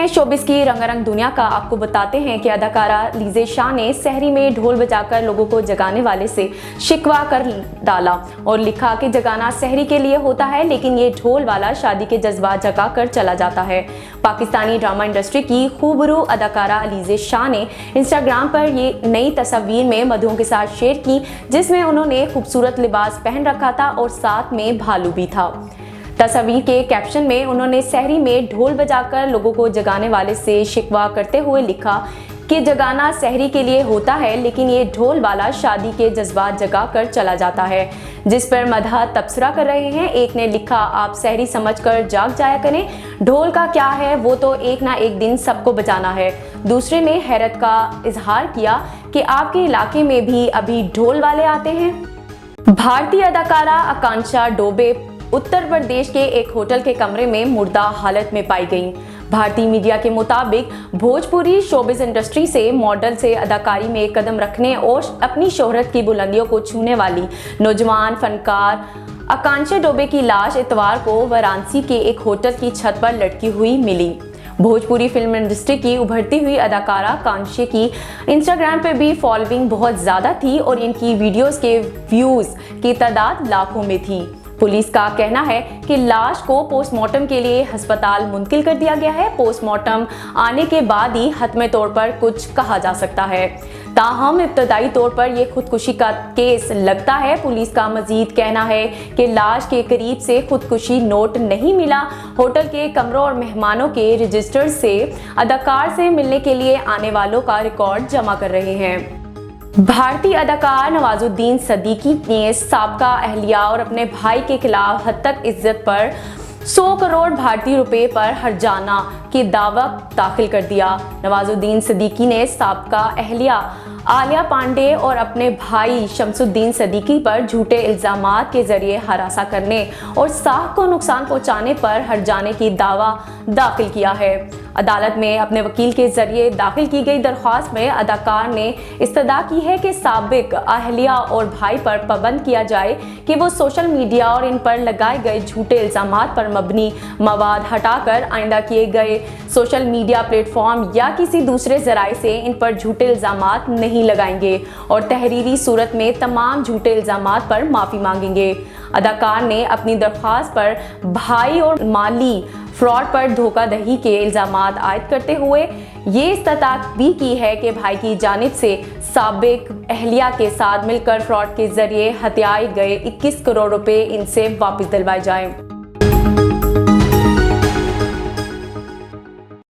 Showbiz की रंगारंग दुनिया का आपको बताते हैं कि अदाकारा लिज़े शाह ने सहरी में ढोल बजाकर लोगों को जगाने वाले से शिकवा कर डाला और लिखा कि जगाना सहरी के लिए होता है, लेकिन ये ढोल वाला शादी के जज्बात जगा कर चला जाता है। पाकिस्तानी ड्रामा इंडस्ट्री की खूबरू अदाकारा लिज़े शाह ने इंस्टाग्राम पर ये नई तस्वीर में मधुओं के साथ शेयर की, जिसमें उन्होंने खूबसूरत लिबास पहन रखा था और साथ में भालू भी था। तस्वीर के कैप्शन में उन्होंने सहरी में ढोल बजाकर लोगों को जगाने वाले से शिकवा करते हुए लिखा कि जगाना सहरी के लिए होता है, लेकिन ये ढोल वाला शादी के जज्बात जगा कर चला जाता है। जिस पर मदह तबसरा कर रहे हैं। एक ने लिखा, आप सहरी समझकर जाग जाया करें, ढोल का क्या है, वो तो एक ना एक दिन सबको बजाना है। दूसरे ने हैरत का इजहार किया कि आपके इलाके में भी अभी ढोल वाले आते हैं। भारतीय अदाकारा आकांक्षा डोबे उत्तर प्रदेश के एक होटल के कमरे में मुर्दा हालत में पाई गईं। भारतीय मीडिया के मुताबिक भोजपुरी शोबिस इंडस्ट्री से मॉडल से अदाकारी में कदम रखने और अपनी शोहरत की बुलंदियों को छूने वाली नौजवान फनकार आकांक्षा डोबे की लाश इतवार को वाराणसी के एक होटल की छत पर लटकी हुई मिली। भोजपुरी फिल्म इंडस्ट्री की उभरती हुई अदाकारा आकांक्षा की इंस्टाग्राम पर भी फॉलोइंग बहुत ज़्यादा थी और इनकी वीडियोस के व्यूज़ की तादाद लाखों में थी। पुलिस का कहना है कि लाश को पोस्टमार्टम के लिए अस्पताल मुंतकिल कर दिया गया है। पोस्टमार्टम आने के बाद ही हतमी तौर पर कुछ कहा जा सकता है। ताहम इब्तदाई तौर पर यह खुदकुशी का केस लगता है। पुलिस का मजीद कहना है कि लाश के करीब से खुदकुशी नोट नहीं मिला। होटल के कमरों और मेहमानों के रजिस्टर से अदाकार से मिलने के लिए आने वालों का रिकॉर्ड जमा कर रहे हैं। भारतीय अदाकार नवाजुद्दीन सिद्दीकी ने साबका अहलिया और अपने भाई के खिलाफ हत्तक इज्जत पर 100 करोड़ भारतीय रुपए पर हर्जाना की दावा दाखिल कर दिया। नवाजुद्दीन सिद्दीकी ने साबका अहलिया आलिया पांडे और अपने भाई शमसुद्दीन सिद्दीकी पर झूठे इल्जामात के जरिए हरासा करने और साख को नुकसान पहुंचाने पर हर्जाने की दावा दाखिल किया है। अदालत में अपने वकील के जरिए दाखिल की गई दरख्वास्त में अदाकार ने इस्तदा की है कि साबिक अहलिया और भाई पर पाबंद किया जाए कि वो सोशल मीडिया और इन पर लगाए गए झूठे इल्जामात पर मबनी मवाद हटाकर आइंदा किए गए सोशल मीडिया प्लेटफॉर्म या किसी दूसरे जराए से इन पर झूठे इल्जामात नहीं लगाएंगे और तहरीरी सूरत में तमाम झूठे इल्जामात पर माफ़ी मांगेंगे। अदाकार ने अपनी दरख्वास्त पर भाई और माली फ्रॉड पर धोखाधड़ी के इल्जामात आयद करते हुए ये इस्तदा भी की है कि भाई की जानिब से साबिक अहलिया के साथ मिलकर फ्रॉड के जरिए हत्याए गए 21 करोड़ रुपए इनसे वापस दिलवाए जाएं।